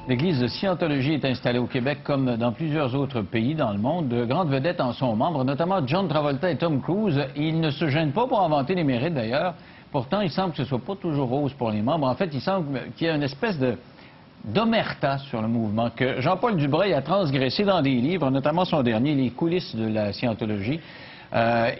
L'Église de Scientologie est installée au Québec comme dans plusieurs autres pays dans le monde. De grandes vedettes en sont membres, notamment John Travolta et Tom Cruise. Ils ne se gênent pas pour en vanter les mérites d'ailleurs. Pourtant, il semble que ce ne soit pas toujours rose pour les membres. En fait, il semble qu'il y a une espèce d'omerta sur le mouvement que Jean-Paul Dubreuil a transgressé dans des livres, notamment son dernier, Les coulisses de la Scientologie.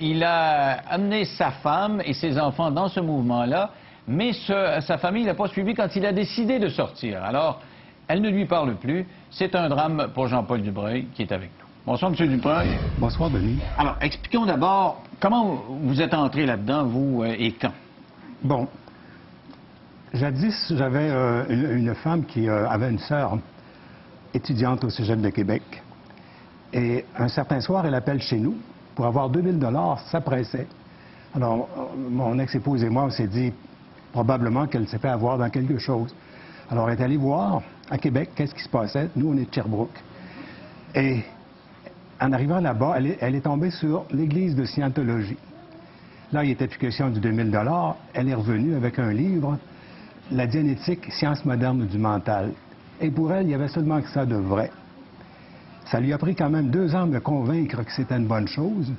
Il a amené sa femme et ses enfants dans ce mouvement-là, mais sa famille ne l'a pas suivi quand il a décidé de sortir. Alors, elle ne lui parle plus. C'est un drame pour Jean-Paul Dubreuil qui est avec nous. Bonsoir, M. Dubreuil. Bonsoir, Denis. Alors, expliquons d'abord comment vous êtes entré là-dedans, vous, et quand. Bon, jadis, j'avais une femme qui avait une sœur étudiante au Cégep de Québec. Et un certain soir, elle appelle chez nous pour avoir 2000 $, ça pressait. Alors, mon ex-épouse et moi, on s'est dit probablement qu'elle s'est fait avoir dans quelque chose. Alors, elle est allée voir à Québec qu'est-ce qui se passait. Nous, on est de Sherbrooke. Et en arrivant là-bas, elle est tombée sur l'Église de Scientologie. Là, il n'était plus question du 2000 $. Elle est revenue avec un livre, La Dianétique, Sciences modernes du mental. Et pour elle, il y avait seulement que ça de vrai. Ça lui a pris quand même 2 ans de me convaincre que c'était une bonne chose,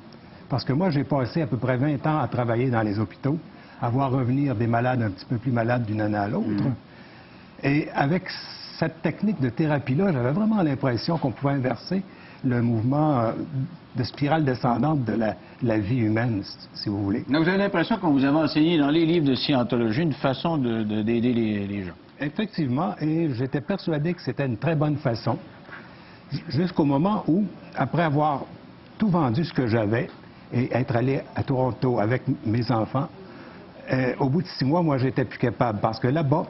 parce que moi, j'ai passé à peu près 20 ans à travailler dans les hôpitaux, à voir revenir des malades un petit peu plus malades d'une année à l'autre. Et avec cette technique de thérapie-là, j'avais vraiment l'impression qu'on pouvait inverser le mouvement de spirale descendante de la vie humaine, si vous voulez. Donc, vous avez l'impression qu'on vous avait enseigné dans les livres de Scientologie une façon d'aider les gens. Effectivement, et j'étais persuadé que c'était une très bonne façon, jusqu'au moment où, après avoir tout vendu ce que j'avais et être allé à Toronto avec mes enfants, au bout de 6 mois, moi, j'étais plus capable, parce que là-bas,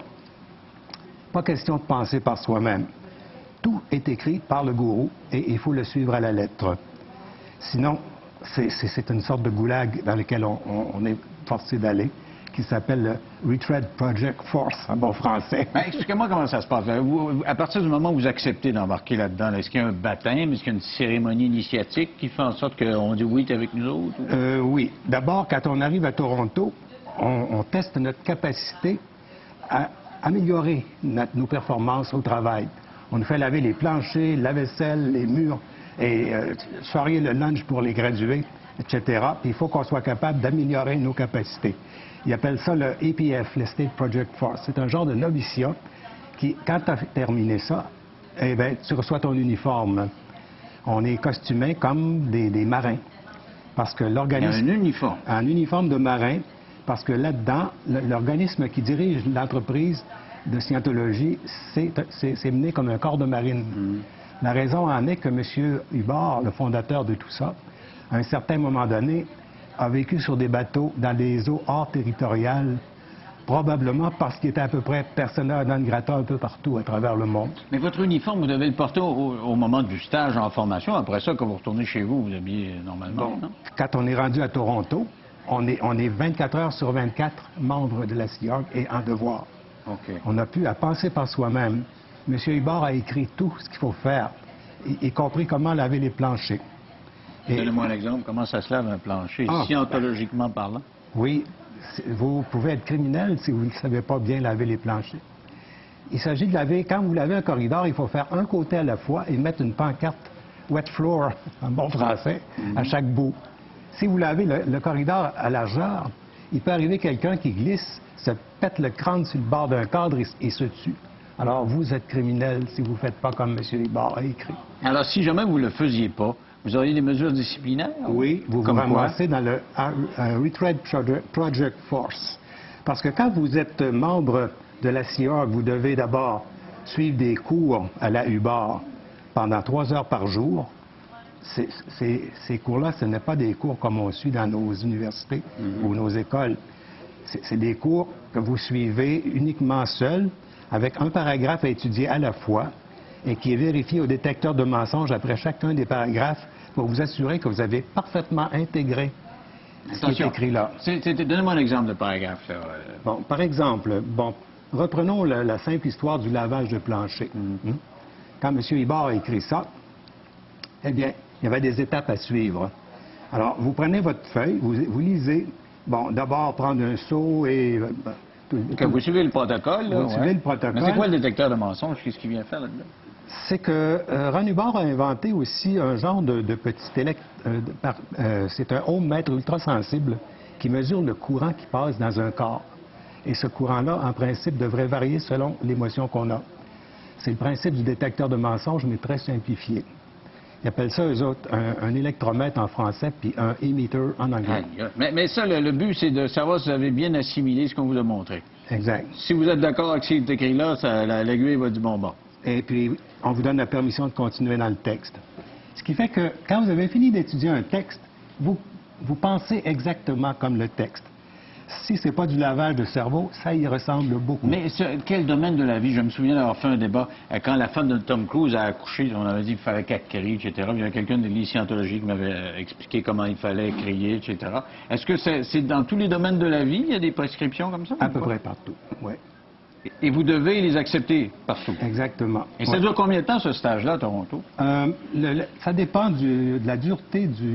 pas question de penser par soi-même. Tout est écrit par le gourou et il faut le suivre à la lettre. Sinon, c'est une sorte de goulag dans lequel on est forcé d'aller, qui s'appelle le Retread Project Force, en bon français. Expliquez-moi comment ça se passe. À partir du moment où vous acceptez d'embarquer là-dedans, est-ce qu'il y a un baptême, est-ce qu'il y a une cérémonie initiatique qui fait en sorte qu'on dit oui, t'es avec nous autres? Oui. D'abord, quand on arrive à Toronto, on teste notre capacité à améliorer nos performances au travail. On nous fait laver les planchers, la vaisselle, les murs, et soirée le lunch pour les gradués, etc. Puis il faut qu'on soit capable d'améliorer nos capacités. Ils appellent ça le APF, le State Project Force. C'est un genre de noviciat qui, quand tu as terminé ça, eh bien, tu reçois ton uniforme. On est costumés comme des marins. Parce que l'organisme... Il y a un uniforme. Un uniforme de marin, parce que là-dedans, l'organisme qui dirige l'entreprise de Scientologie, c'est mené comme un corps de marine. La raison en est que M. Hubbard, le fondateur de tout ça, à un certain moment donné, a vécu sur des bateaux dans des eaux hors territoriales, probablement parce qu'il était à peu près persona non grata un peu partout à travers le monde. Mais votre uniforme, vous devez le porter au moment du stage en formation. Après ça, quand vous retournez chez vous, vous habillez normalement, non? Quand on est rendu à Toronto, on est 24 heures sur 24 membres de la CIOG et en devoir. Okay. On a pu à penser par soi-même. M. Hubbard a écrit tout ce qu'il faut faire, y compris comment laver les planchers. Donnez-moi un exemple, comment ça se lave un plancher, scientologiquement parlant? Oui, vous pouvez être criminel si vous ne savez pas bien laver les planchers. Il s'agit de laver, quand vous lavez un corridor, il faut faire un côté à la fois et mettre une pancarte wet floor, en bon français, à chaque bout. Si vous lavez le corridor à largeur, il peut arriver quelqu'un qui glisse, se pète le crâne sur le bord d'un cadre et se tue. Alors, vous êtes criminel si vous ne faites pas comme M. Hubbard a écrit. Alors, si jamais vous ne le faisiez pas, vous auriez des mesures disciplinaires? Oui, vous vous ramassez dans le Retread Project Force. Parce que quand vous êtes membre de la CIOG, vous devez d'abord suivre des cours à la Hubbard pendant 3 heures par jour. Ces cours-là, ce n'est pas des cours comme on suit dans nos universités ou nos écoles. C'est des cours que vous suivez uniquement seul, avec un paragraphe à étudier à la fois et qui est vérifié au détecteur de mensonges après chacun des paragraphes pour vous assurer que vous avez parfaitement intégré ce qui est écrit là. Donnez-moi un exemple de paragraphe. Là. Bon, par exemple, reprenons la simple histoire du lavage de plancher. Quand M. Hubbard a écrit ça, eh bien, il y avait des étapes à suivre. Alors, vous prenez votre feuille, vous lisez. Bon, d'abord, prendre un seau et Que vous suivez le protocole, là? Vous suivez le protocole. Mais c'est quoi le détecteur de mensonges? Qu'est-ce qu'il vient faire là-dedans? C'est que Ron Hubbard a inventé aussi un genre de petit c'est un ohmmètre ultrasensible qui mesure le courant qui passe dans un corps. Et ce courant-là, en principe, devrait varier selon l'émotion qu'on a. C'est le principe du détecteur de mensonges, mais très simplifié. Ils appellent ça, eux autres, un électromètre en français, puis un e-meter en anglais. Mais ça, le but, c'est de savoir si vous avez bien assimilé ce qu'on vous a montré. Exact. Si vous êtes d'accord avec ce qui est écrit là, l'aiguille va du bon bord. Et puis, on vous donne la permission de continuer dans le texte. Ce qui fait que, quand vous avez fini d'étudier un texte, vous pensez exactement comme le texte. Si ce n'est pas du lavage de cerveau, ça y ressemble beaucoup. Mais quel domaine de la vie? Je me souviens d'avoir fait un débat quand la femme de Tom Cruise a accouché, on avait dit qu'il fallait qu'elle crie, etc. Il y a quelqu'un de l'église scientologique qui m'avait expliqué comment il fallait crier, etc. Est-ce que c'est dans tous les domaines de la vie, il y a des prescriptions comme ça? À peu près partout, oui. Et vous devez les accepter partout? Exactement. Et ça dure combien de temps, ce stage-là, à Toronto? Ça dépend de la dureté du